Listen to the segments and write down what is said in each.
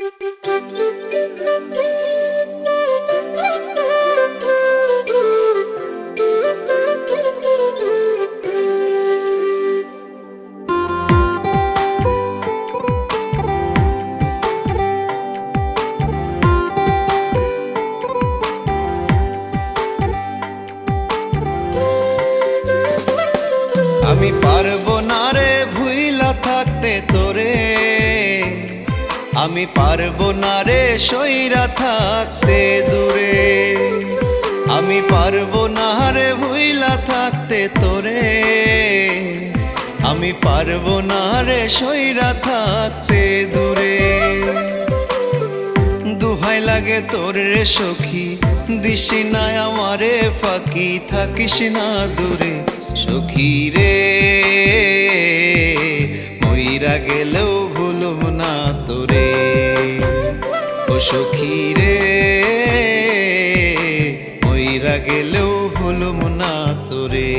আমি পারবো না রে ভুইলা থাকতে তোরে, আমি পারবো না রে সইরা থাকতে দূরে। আমি পারবো না রে ভুইলা থাকতে তোরে, আমি পারবো না রে সইরা থাকতে দূরে। দুহাই লাগে তোর রে সখী, দিসি না আমারে ফাঁকি, থাকিস না দূরে সখী রে। মইরা গেলেও ভুলুম না তোরে ও সখী রে, মইরা গেলেও ভুলুম না তোরে।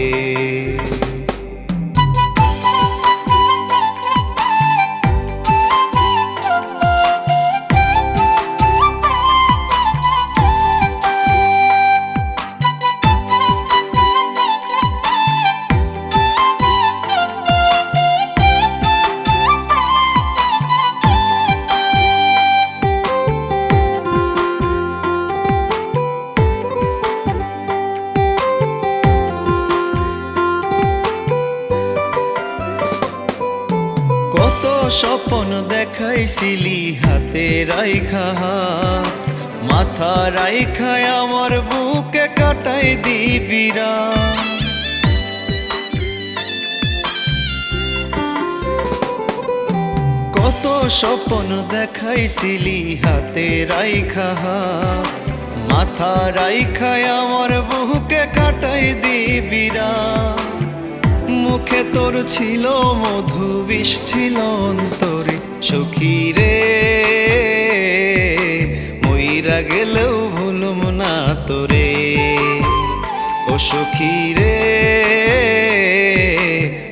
স্বপ্ন দেখাইছিলি হাতে রাইখা, মাথা রাইখায় আমার বুকে কাটাই দিবি রাত। কত স্বপ্ন দেখাইছিলি হাতে রাইখা, মাথা রাইখায় আমার বুকে কাটাই দিবি রাত। মুখে তোর ছিল মধু, বিষ ছিল অন্তরে সখী রে। মইরা গেলেও ভুলুম না তোরে ও সখী রে,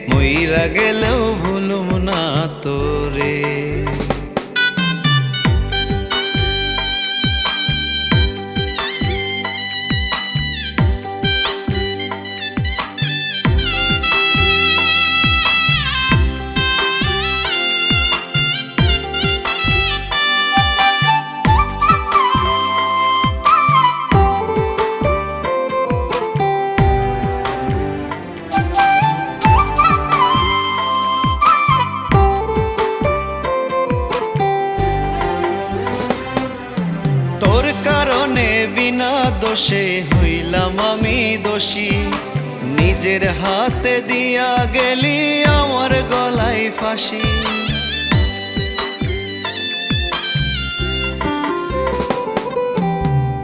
মইরা গেলেও ভুলুম না তোরে। বিনা দোষে হইলাম আমি দোষী, নিজের হাতে দিয়া গেলি আমার গলায় ফাঁসি।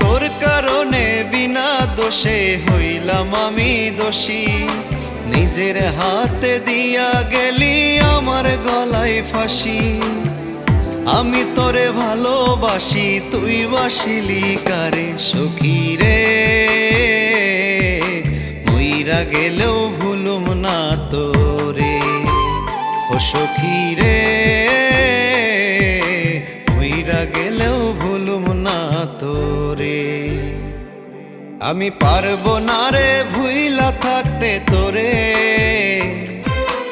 তোর কারণে বিনা দোষে হইলাম আমি দোষী, নিজের হাতে দিয়া গেলি আমার গলায় ফাঁসি। আমি তোরে ভালোবাসি, তুই বাসিলি কারে সখী রে। মইরা গেলেও ভুলুম না তোরে ও সখী রে, মইরা গেলেও ভুলুম না তোরে। আমি পারবো না রে ভুইলা থাকতে তোরে,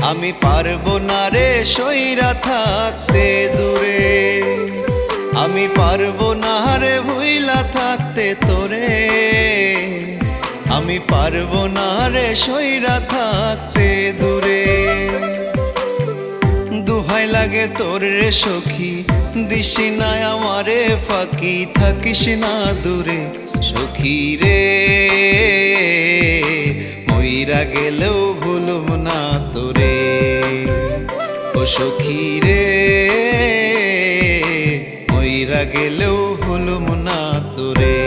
আমি পারবো না রে সইরা থাকতে দূরে। আমি পারবো না রে ভুইলা থাকতে তোরে, আমি পারবো না রে সইরা থাকতে দূরে। দুহাই লাগে তোর রে সখী, দিসি না আমারে ফাঁকি, থাকিস না দূরে সখী রে। মইরা গেলেও ভুলুম না তোরে ও সখী রে, মইরা গেলেও ভুলুম না তোরে,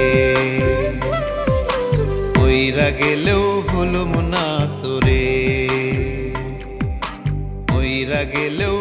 মইরা গেলেও ভুলুম না তোরে, মইরা গেলেও